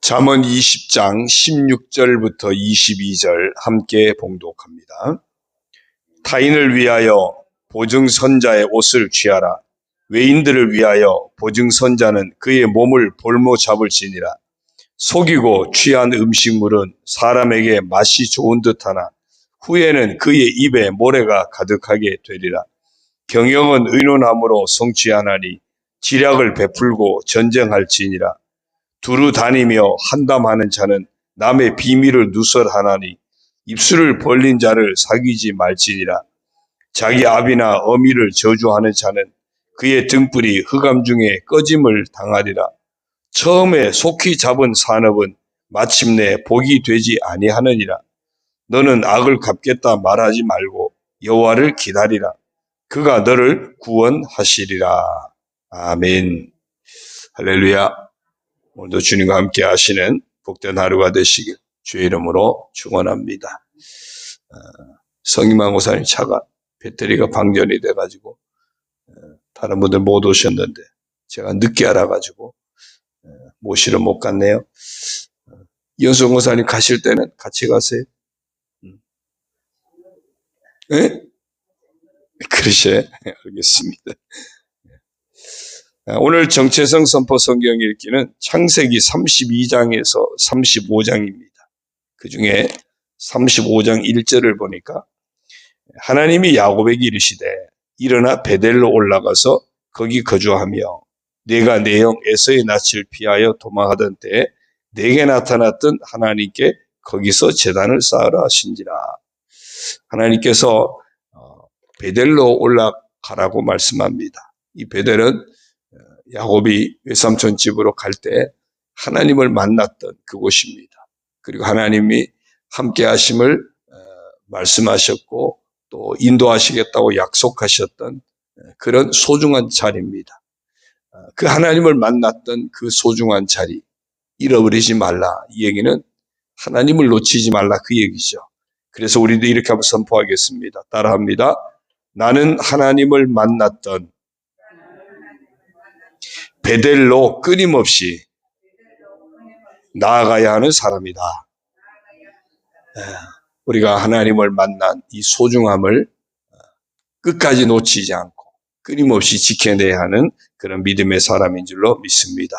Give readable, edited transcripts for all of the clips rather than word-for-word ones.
잠언 20장 16절부터 22절 함께 봉독합니다. 타인을 위하여 보증선자의 옷을 취하라. 외인들을 위하여 보증선자는 그의 몸을 볼모 잡을지니라. 속이고 취한 음식물은 사람에게 맛이 좋은 듯하나 후에는 그의 입에 모래가 가득하게 되리라. 경영은 의논함으로 성취하나니 지략을 베풀고 전쟁할지니라. 두루 다니며 한담하는 자는 남의 비밀을 누설하나니 입술을 벌린 자를 사귀지 말지니라. 자기 아비나 어미를 저주하는 자는 그의 등불이 흑암 중에 꺼짐을 당하리라. 처음에 속히 잡은 산업은 마침내 복이 되지 아니하느니라. 너는 악을 갚겠다 말하지 말고 여호와를 기다리라. 그가 너를 구원하시리라. 아멘. 할렐루야. 오늘도 주님과 함께 하시는 복된 하루가 되시길 주의 이름으로 축원합니다. 성임한 고사님 차가 배터리가 방전이 돼가지고 다른 분들 못 오셨는데 제가 늦게 알아가지고 모시러 못 갔네요. 이현수 고사님 가실 때는 같이 가세요. 네? 그러셔. 알겠습니다. 오늘 정체성 선포 성경 읽기는 창세기 32장에서 35장입니다. 그 중에 35장 1절을 보니까 하나님이 야곱에게 이르시되 일어나 베델로 올라가서 거기 거주하며 내가 내 형 에서의 낯을 피하여 도망하던 때에 내게 나타났던 하나님께 거기서 제단을 쌓으라 하신지라. 하나님께서 베델로 올라가라고 말씀합니다. 이 베델은 야곱이 외삼촌 집으로 갈 때 하나님을 만났던 그곳입니다. 그리고 하나님이 함께 하심을 말씀하셨고 또 인도하시겠다고 약속하셨던 그런 소중한 자리입니다. 그 하나님을 만났던 그 소중한 자리 잃어버리지 말라. 이 얘기는 하나님을 놓치지 말라 그 얘기죠. 그래서 우리도 이렇게 한번 선포하겠습니다. 따라합니다. 나는 하나님을 만났던 베델로 끊임없이 나아가야 하는 사람이다. 우리가 하나님을 만난 이 소중함을 끝까지 놓치지 않고 끊임없이 지켜내야 하는 그런 믿음의 사람인 줄로 믿습니다.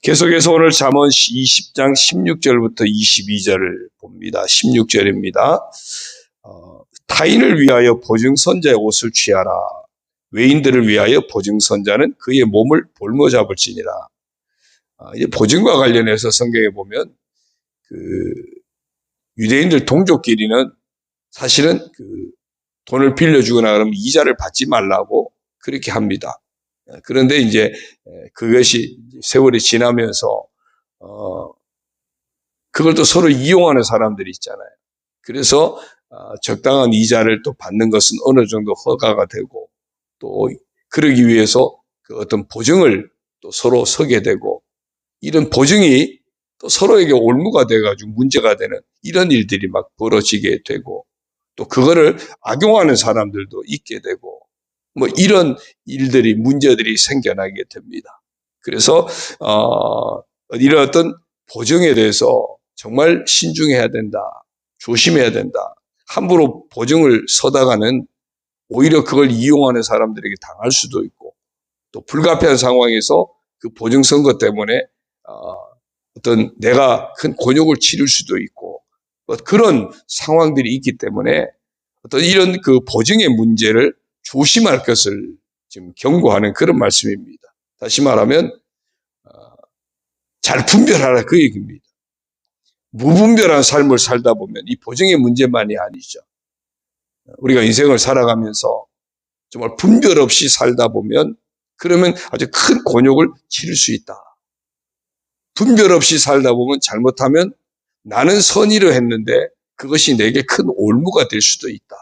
계속해서 오늘 잠언 20장 16절부터 22절을 봅니다. 16절입니다. 타인을 위하여 보증선자의 옷을 취하라. 외인들을 위하여 보증선자는 그의 몸을 볼모 잡을지니라. 이제 보증과 관련해서 성경에 보면 유대인들 동족끼리는 사실은 돈을 빌려주거나 그러면 이자를 받지 말라고 그렇게 합니다. 그런데 이제 그것이 세월이 지나면서 그걸 또 서로 이용하는 사람들이 있잖아요. 그래서 적당한 이자를 또 받는 것은 어느 정도 허가가 되고 또 그러기 위해서 그 어떤 보증을 또 서로 서게 되고 이런 보증이 또 서로에게 올무가 돼가지고 문제가 되는 이런 일들이 막 벌어지게 되고 또 그거를 악용하는 사람들도 있게 되고 뭐 이런 일들이 문제들이 생겨나게 됩니다. 그래서 이런 어떤 보증에 대해서 정말 신중해야 된다. 조심해야 된다. 함부로 보증을 서다가는 오히려 그걸 이용하는 사람들에게 당할 수도 있고 또 불가피한 상황에서 그 보증 선거 때문에 어떤 내가 큰 곤욕을 치를 수도 있고 그런 상황들이 있기 때문에 어떤 이런 그 보증의 문제를 조심할 것을 지금 경고하는 그런 말씀입니다. 다시 말하면 잘 분별하라 그 얘기입니다. 무분별한 삶을 살다 보면 이 보증의 문제만이 아니죠. 우리가 인생을 살아가면서 정말 분별 없이 살다 보면 그러면 아주 큰 곤욕을 치를 수 있다. 분별 없이 살다 보면 잘못하면 나는 선의를 했는데 그것이 내게 큰 올무가 될 수도 있다.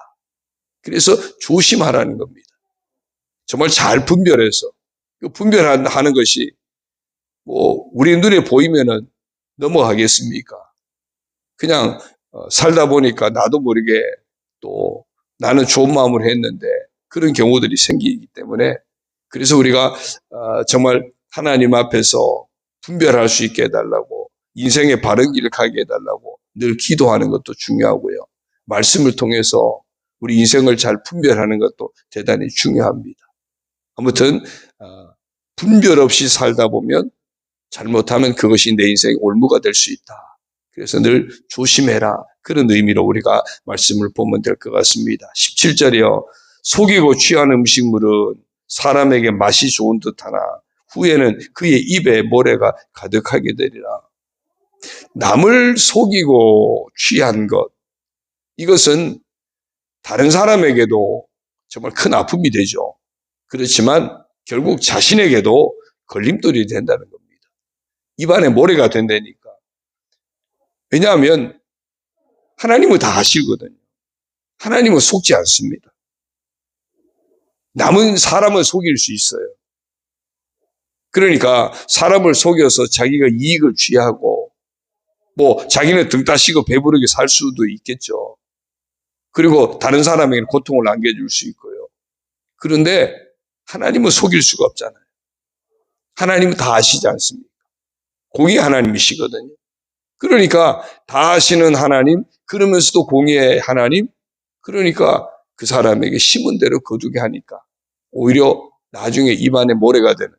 그래서 조심하라는 겁니다. 정말 잘 분별해서 그 분별하는 것이 뭐 우리 눈에 보이면은 넘어가겠습니까? 그냥 살다 보니까 나도 모르게 또 나는 좋은 마음으로 했는데 그런 경우들이 생기기 때문에 그래서 우리가 정말 하나님 앞에서 분별할 수 있게 해달라고 인생의 바른 길을 가게 해달라고 늘 기도하는 것도 중요하고요. 말씀을 통해서 우리 인생을 잘 분별하는 것도 대단히 중요합니다. 아무튼 분별 없이 살다 보면 잘못하면 그것이 내 인생의 올무가 될 수 있다. 그래서 늘 조심해라. 그런 의미로 우리가 말씀을 보면 될 것 같습니다. 17절이요. 속이고 취한 음식물은 사람에게 맛이 좋은 듯하나 후에는 그의 입에 모래가 가득하게 되리라. 남을 속이고 취한 것, 이것은 다른 사람에게도 정말 큰 아픔이 되죠. 그렇지만 결국 자신에게도 걸림돌이 된다는 겁니다. 입안에 모래가 된다니까. 왜냐하면 하나님은 다 아시거든요. 하나님은 속지 않습니다. 남은 사람을 속일 수 있어요. 그러니까 사람을 속여서 자기가 이익을 취하고 자기는 등 따시고 배부르게 살 수도 있겠죠. 그리고 다른 사람에게는 고통을 안겨줄 수 있고요. 그런데 하나님은 속일 수가 없잖아요. 하나님은 다 아시지 않습니까? 공의 하나님이시거든요. 그러니까 다 아시는 하나님, 그러면서도 공의의 하나님, 그러니까 그 사람에게 심은 대로 거두게 하니까 오히려 나중에 입안에 모래가 되는,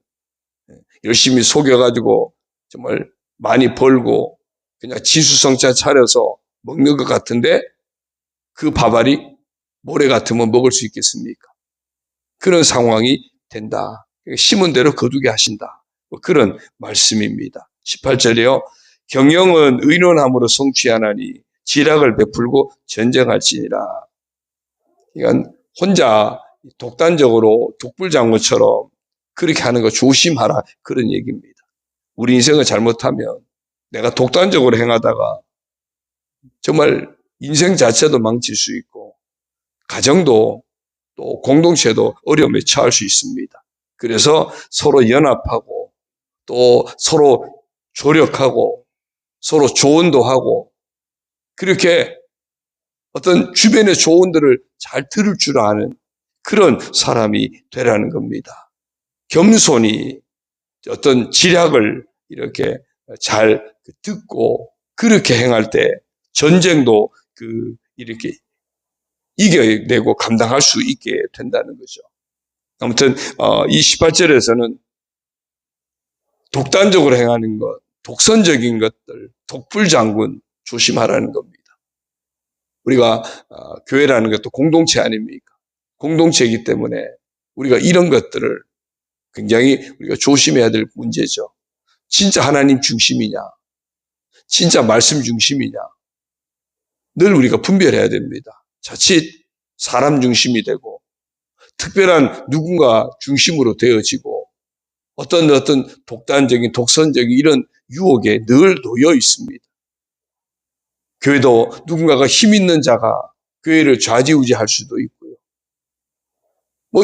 열심히 속여가지고 정말 많이 벌고 그냥 지수성찬 차려서 먹는 것 같은데 그 밥알이 모래 같으면 먹을 수 있겠습니까? 그런 상황이 된다. 심은 대로 거두게 하신다. 그런 말씀입니다. 18절이요. 경영은 의논함으로 성취하나니 지략을 베풀고 전쟁할지니라. 그러니까 혼자 독단적으로 독불장군처럼 그렇게 하는 거 조심하라. 그런 얘기입니다. 우리 인생을 잘못하면 내가 독단적으로 행하다가 정말 인생 자체도 망칠 수 있고 가정도 또 공동체도 어려움에 처할 수 있습니다. 그래서 서로 연합하고 또 서로 조력하고 서로 조언도 하고 그렇게 어떤 주변의 조언들을 잘 들을 줄 아는 그런 사람이 되라는 겁니다. 겸손히 어떤 지략을 이렇게 잘 듣고 그렇게 행할 때 전쟁도 이렇게 이겨내고 감당할 수 있게 된다는 거죠. 아무튼 이 18절에서는 독단적으로 행하는 것, 독선적인 것들, 독불장군 조심하라는 겁니다. 우리가 교회라는 것도 공동체 아닙니까? 공동체이기 때문에 우리가 이런 것들을 굉장히 우리가 조심해야 될 문제죠. 진짜 하나님 중심이냐? 진짜 말씀 중심이냐? 늘 우리가 분별해야 됩니다. 자칫 사람 중심이 되고 특별한 누군가 중심으로 되어지고 어떤 독단적인 독선적인 이런 유혹에 늘 놓여 있습니다. 교회도 누군가가 힘 있는 자가 교회를 좌지우지할 수도 있고요.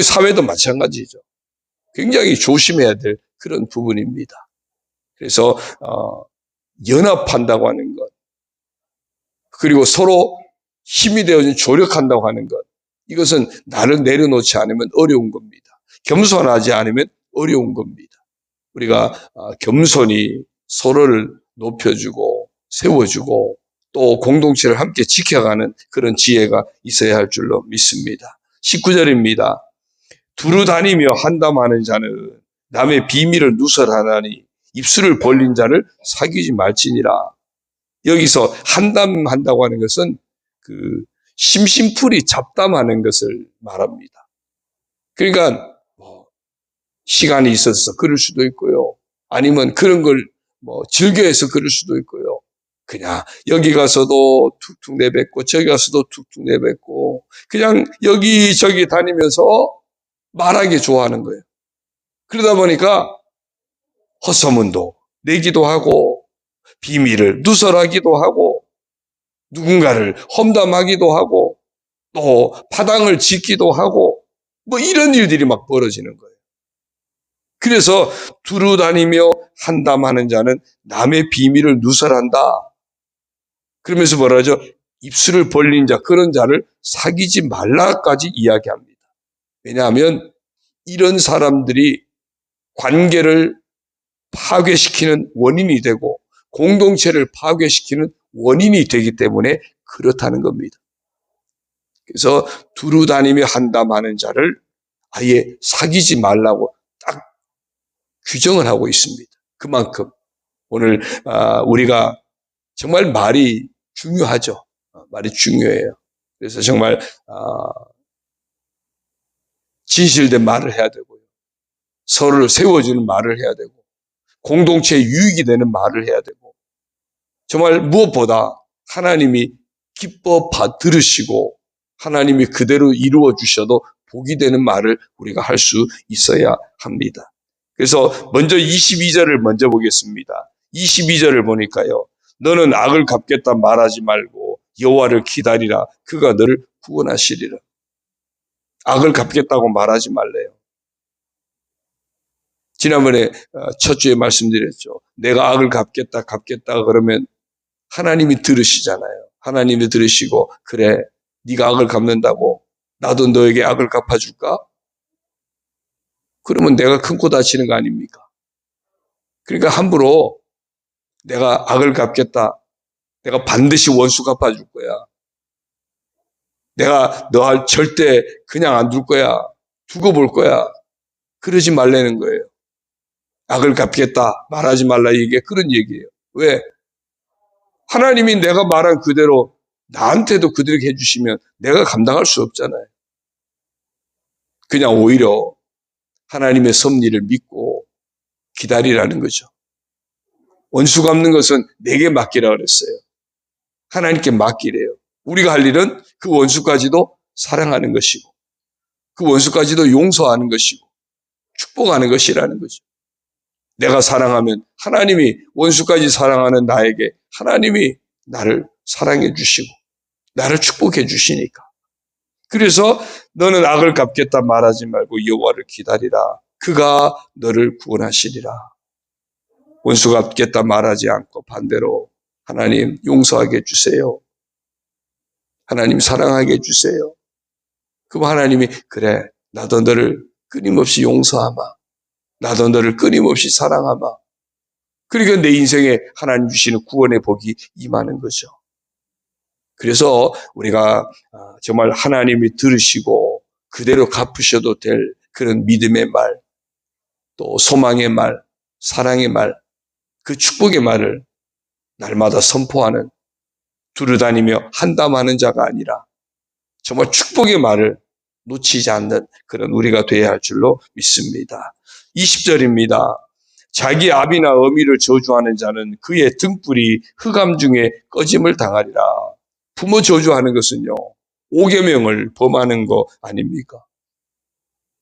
사회도 마찬가지죠. 굉장히 조심해야 될 그런 부분입니다. 그래서 연합한다고 하는 것, 그리고 서로 힘이 되어진 조력한다고 하는 것, 이것은 나를 내려놓지 않으면 어려운 겁니다. 겸손하지 않으면 어려운 겁니다. 우리가 겸손히 서로를 높여주고 세워주고 또 공동체를 함께 지켜가는 그런 지혜가 있어야 할 줄로 믿습니다. 19절입니다. 두루 다니며 한담하는 자는 남의 비밀을 누설하나니 입술을 벌린 자를 사귀지 말지니라. 여기서 한담한다고 하는 것은 심심풀이 잡담하는 것을 말합니다. 그러니까 시간이 있어서 그럴 수도 있고요. 아니면 그런 걸 즐겨해서 그럴 수도 있고요. 그냥 여기 가서도 툭툭 내뱉고 저기 가서도 툭툭 내뱉고 그냥 여기저기 다니면서 말하기 좋아하는 거예요. 그러다 보니까 헛소문도 내기도 하고 비밀을 누설하기도 하고 누군가를 험담하기도 하고 또 파당을 짓기도 하고 이런 일들이 막 벌어지는 거예요. 그래서 두루 다니며 한담하는 자는 남의 비밀을 누설한다. 그러면서 뭐라 하죠? 입술을 벌린 자, 그런 자를 사귀지 말라까지 이야기합니다. 왜냐하면 이런 사람들이 관계를 파괴시키는 원인이 되고 공동체를 파괴시키는 원인이 되기 때문에 그렇다는 겁니다. 그래서 두루 다니며 한담하는 자를 아예 사귀지 말라고 딱 규정을 하고 있습니다. 그만큼 오늘 우리가 정말 말이 중요하죠. 말이 중요해요. 그래서 정말 진실된 말을 해야 되고요. 서로를 세워주는 말을 해야 되고 공동체에 유익이 되는 말을 해야 되고 정말 무엇보다 하나님이 기뻐 들으시고 하나님이 그대로 이루어 주셔도 복이 되는 말을 우리가 할 수 있어야 합니다. 그래서 먼저 22절을 먼저 보겠습니다. 22절을 보니까요. 너는 악을 갚겠다 말하지 말고 여호와를 기다리라. 그가 너를 구원하시리라. 악을 갚겠다고 말하지 말래요. 지난번에 첫 주에 말씀드렸죠. 내가 악을 갚겠다 그러면 하나님이 들으시잖아요. 하나님이 들으시고 그래 네가 악을 갚는다고 나도 너에게 악을 갚아줄까? 그러면 내가 큰 코 다치는 거 아닙니까? 그러니까 함부로 내가 악을 갚겠다. 내가 반드시 원수 갚아줄 거야. 내가 너 절대 그냥 안 둘 거야. 두고 볼 거야. 그러지 말라는 거예요. 악을 갚겠다. 말하지 말라. 이게 그런 얘기예요. 왜? 하나님이 내가 말한 그대로 나한테도 그대로 해주시면 내가 감당할 수 없잖아요. 그냥 오히려 하나님의 섭리를 믿고 기다리라는 거죠. 원수 갚는 것은 내게 맡기라 그랬어요. 하나님께 맡기래요. 우리가 할 일은 그 원수까지도 사랑하는 것이고 그 원수까지도 용서하는 것이고 축복하는 것이라는 거죠. 내가 사랑하면 하나님이 원수까지 사랑하는 나에게 하나님이 나를 사랑해 주시고 나를 축복해 주시니까. 그래서 너는 악을 갚겠다 말하지 말고 여호와를 기다리라. 그가 너를 구원하시리라. 원수 갚겠다 말하지 않고 반대로 하나님 용서하게 해주세요. 하나님 사랑하게 해주세요. 그럼 하나님이 그래 나도 너를 끊임없이 용서하마. 나도 너를 끊임없이 사랑하마. 그러니까 내 인생에 하나님 주시는 구원의 복이 임하는 거죠. 그래서 우리가 정말 하나님이 들으시고 그대로 갚으셔도 될 그런 믿음의 말, 또 소망의 말, 사랑의 말, 그 축복의 말을 날마다 선포하는 두루다니며 한담하는 자가 아니라 정말 축복의 말을 놓치지 않는 그런 우리가 되어야 할 줄로 믿습니다. 20절입니다. 자기 아비나 어미를 저주하는 자는 그의 등불이 흑암 중에 꺼짐을 당하리라. 부모 저주하는 것은요. 5계명을 범하는 거 아닙니까?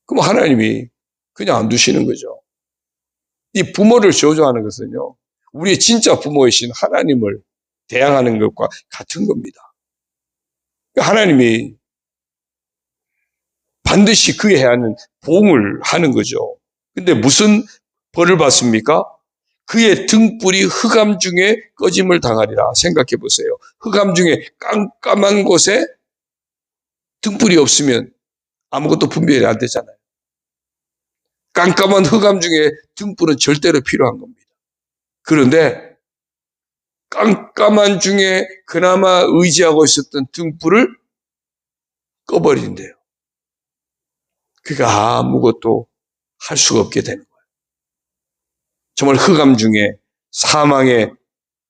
그럼 하나님이 그냥 안 두시는 거죠. 이 부모를 저주하는 것은요. 우리의 진짜 부모이신 하나님을 대항하는 것과 같은 겁니다. 하나님이 반드시 그에 해야 하는 보응을 하는 거죠. 근데 무슨 벌을 받습니까? 그의 등불이 흑암 중에 꺼짐을 당하리라. 생각해 보세요. 흑암 중에 깜깜한 곳에 등불이 없으면 아무것도 분별이 안 되잖아요. 깜깜한 흑암 중에 등불은 절대로 필요한 겁니다. 그런데 깜깜한 중에 그나마 의지하고 있었던 등불을 꺼버린대요. 그러니까 아무것도 할 수가 없게 되는 거예요. 정말 흑암 중에 사망에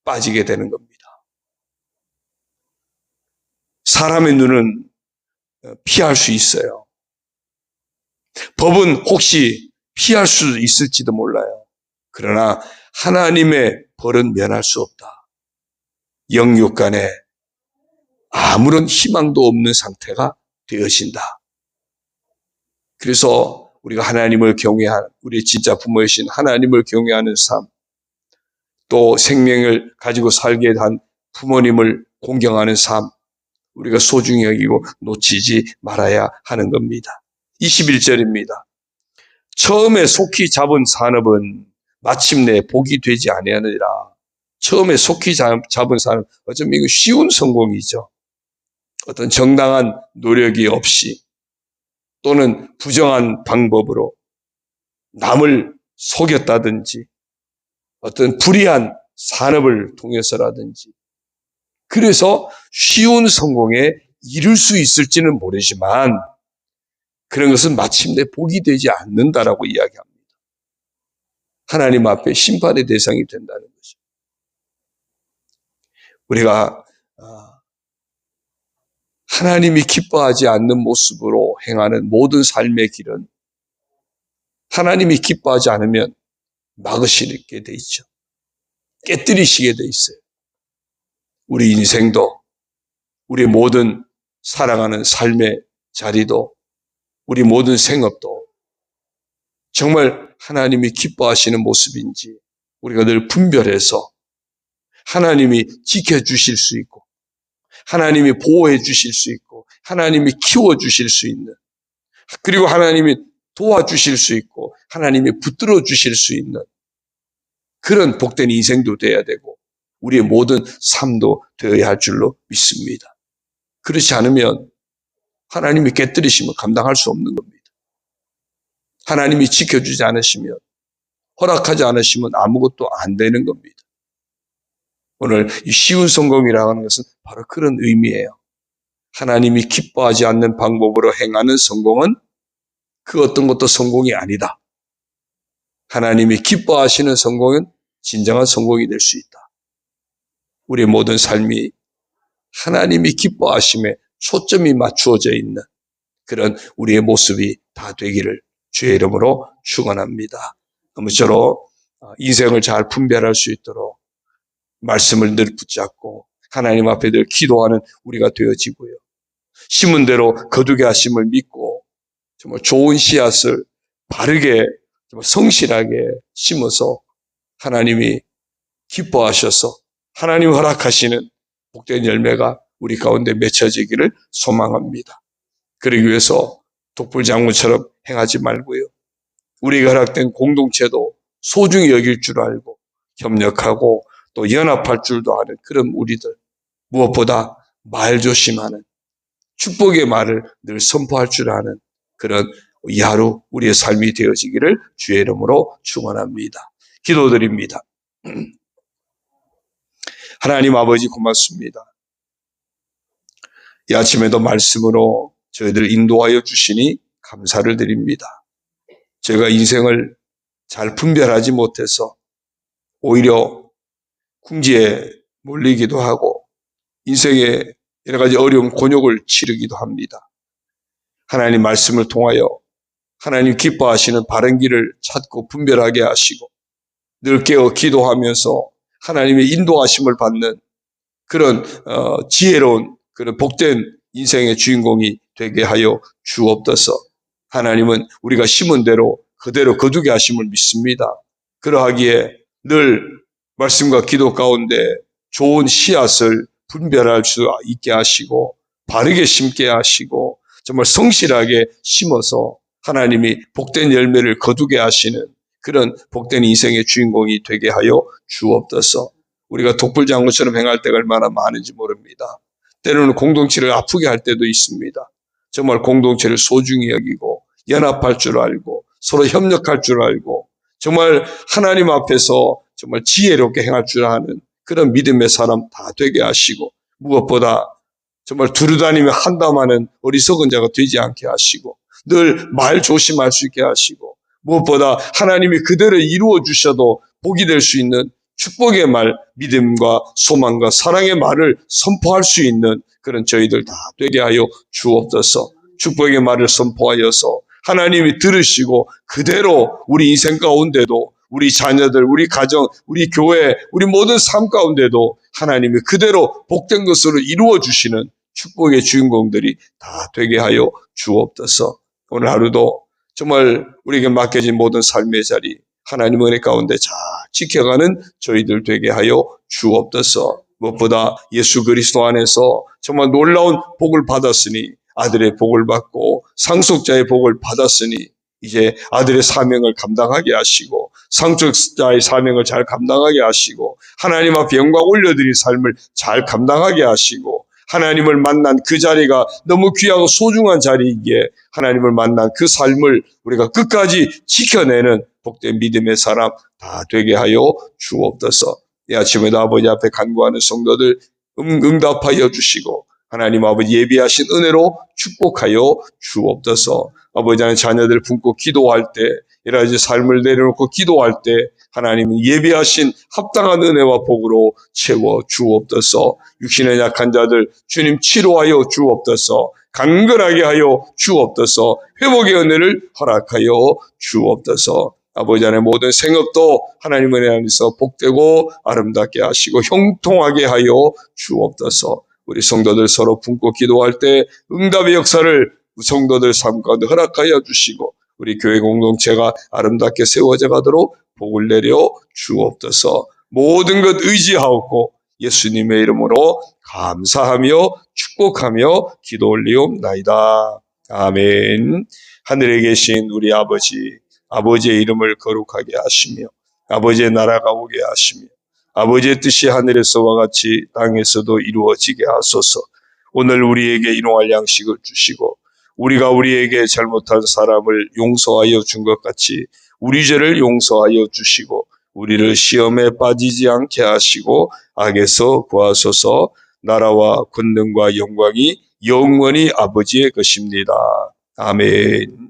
빠지게 되는 겁니다. 사람의 눈은 피할 수 있어요. 법은 혹시 피할 수 있을지도 몰라요. 그러나 하나님의 벌은 면할 수 없다. 영육 간에 아무런 희망도 없는 상태가 되어진다. 그래서 우리가 하나님을 경외하는 우리 진짜 부모이신 하나님을 경외하는 삶, 또 생명을 가지고 살게 한 부모님을 공경하는 삶, 우리가 소중히 여기고 놓치지 말아야 하는 겁니다. 21절입니다. 처음에 속히 잡은 산업은 마침내 복이 되지 아니하느니라. 처음에 속히 잡은 산업, 어쩌면 이거 쉬운 성공이죠. 어떤 정당한 노력이 없이 또는 부정한 방법으로 남을 속였다든지 어떤 불의한 산업을 통해서라든지 그래서 쉬운 성공에 이룰 수 있을지는 모르지만 그런 것은 마침내 복이 되지 않는다라고 이야기합니다. 하나님 앞에 심판의 대상이 된다는 거죠. 우리가 하나님이 기뻐하지 않는 모습으로 행하는 모든 삶의 길은 하나님이 기뻐하지 않으면 막으시게 돼 있죠. 깨뜨리시게 돼 있어요. 우리 인생도 우리 모든 살아가는 삶의 자리도 우리 모든 생업도 정말 하나님이 기뻐하시는 모습인지 우리가 늘 분별해서 하나님이 지켜주실 수 있고 하나님이 보호해 주실 수 있고 하나님이 키워주실 수 있는 그리고 하나님이 도와주실 수 있고 하나님이 붙들어 주실 수 있는 그런 복된 인생도 돼야 되고 우리의 모든 삶도 되어야 할 줄로 믿습니다. 그렇지 않으면 하나님이 깨뜨리시면 감당할 수 없는 겁니다. 하나님이 지켜주지 않으시면 허락하지 않으시면 아무것도 안 되는 겁니다. 오늘 이 쉬운 성공이라고 하는 것은 바로 그런 의미예요. 하나님이 기뻐하지 않는 방법으로 행하는 성공은 그 어떤 것도 성공이 아니다. 하나님이 기뻐하시는 성공은 진정한 성공이 될 수 있다. 우리의 모든 삶이 하나님이 기뻐하심에 초점이 맞추어져 있는 그런 우리의 모습이 다 되기를 주의 이름으로 축원합니다. 아무쪼록 인생을 잘 분별할 수 있도록 말씀을 늘 붙잡고 하나님 앞에 늘 기도하는 우리가 되어지고요. 심은 대로 거두게 하심을 믿고 정말 좋은 씨앗을 바르게 정말 성실하게 심어서 하나님이 기뻐하셔서 하나님 허락하시는 복된 열매가 우리 가운데 맺혀지기를 소망합니다. 그러기 위해서 독불장군처럼 행하지 말고요. 우리가 허락된 공동체도 소중히 여길 줄 알고 협력하고 또 연합할 줄도 아는 그런 우리들, 무엇보다 말 조심하는 축복의 말을 늘 선포할 줄 아는 그런 이 하루 우리의 삶이 되어지기를 주의 이름으로 축원합니다. 기도드립니다. 하나님 아버지 고맙습니다. 이 아침에도 말씀으로 저희들 인도하여 주시니 감사를 드립니다. 저희가 인생을 잘 분별하지 못해서 오히려 궁지에 몰리기도 하고 인생에 여러 가지 어려운 곤욕을 치르기도 합니다. 하나님 말씀을 통하여 하나님 기뻐하시는 바른 길을 찾고 분별하게 하시고 늘 깨어 기도하면서 하나님의 인도하심을 받는 그런 지혜로운 그런 복된 인생의 주인공이 되게 하여 주옵소서. 하나님은 우리가 심은 대로 그대로 거두게 하심을 믿습니다. 그러하기에 늘 말씀과 기도 가운데 좋은 씨앗을 분별할 수 있게 하시고 바르게 심게 하시고 정말 성실하게 심어서 하나님이 복된 열매를 거두게 하시는 그런 복된 인생의 주인공이 되게 하여 주옵소서. 우리가 독불장군처럼 행할 때가 얼마나 많은지 모릅니다. 때로는 공동체를 아프게 할 때도 있습니다. 정말 공동체를 소중히 여기고 연합할 줄 알고 서로 협력할 줄 알고 정말 하나님 앞에서 정말 지혜롭게 행할 줄 아는 그런 믿음의 사람 다 되게 하시고 무엇보다 정말 두루다니며 한담하는 어리석은 자가 되지 않게 하시고 늘 말 조심할 수 있게 하시고 무엇보다 하나님이 그대로 이루어 주셔도 복이 될 수 있는 축복의 말, 믿음과 소망과 사랑의 말을 선포할 수 있는 그런 저희들 다 되게 하여 주옵소서. 축복의 말을 선포하여서 하나님이 들으시고 그대로 우리 인생 가운데도 우리 자녀들, 우리 가정, 우리 교회, 우리 모든 삶 가운데도 하나님이 그대로 복된 것으로 이루어 주시는 축복의 주인공들이 다 되게 하여 주옵소서. 오늘 하루도 정말 우리에게 맡겨진 모든 삶의 자리 하나님 은혜 가운데 잘 지켜가는 저희들 되게 하여 주옵소서. 무엇보다 예수 그리스도 안에서 정말 놀라운 복을 받았으니 아들의 복을 받고 상속자의 복을 받았으니 이제 아들의 사명을 감당하게 하시고 상속자의 사명을 잘 감당하게 하시고 하나님 앞에 영광 올려드린 삶을 잘 감당하게 하시고 하나님을 만난 그 자리가 너무 귀하고 소중한 자리이기에 하나님을 만난 그 삶을 우리가 끝까지 지켜내는 복된 믿음의 사람 다 되게 하여 주옵소서. 이 아침에도 아버지 앞에 간구하는 성도들 응답하여 주시고 하나님 아버지 예비하신 은혜로 축복하여 주옵소서. 아버지 하나님 자녀들 품고 기도할 때 여러 가지 삶을 내려놓고 기도할 때 하나님은 예비하신 합당한 은혜와 복으로 채워 주옵소서. 육신의 약한 자들 주님 치료하여 주옵소서. 강건하게 하여 주옵소서. 회복의 은혜를 허락하여 주옵소서. 아버지 하나님 모든 생업도 하나님 은혜 안에서 복되고 아름답게 하시고 형통하게 하여 주옵소서. 우리 성도들 서로 품고 기도할 때 응답의 역사를 성도들 삶 가운데 허락하여 주시고 우리 교회 공동체가 아름답게 세워져 가도록 복을 내려 주옵소서. 모든 것 의지하옵고 예수님의 이름으로 감사하며 축복하며 기도 올리옵나이다. 아멘. 하늘에 계신 우리 아버지의 이름을 거룩하게 하시며 아버지의 나라가 오게 하시며 아버지의 뜻이 하늘에서와 같이 땅에서도 이루어지게 하소서. 오늘 우리에게 일용할 양식을 주시고 우리가 우리에게 잘못한 사람을 용서하여 준 것 같이 우리 죄를 용서하여 주시고 우리를 시험에 빠지지 않게 하시고 악에서 구하소서. 나라와 권능과 영광이 영원히 아버지의 것입니다. 아멘.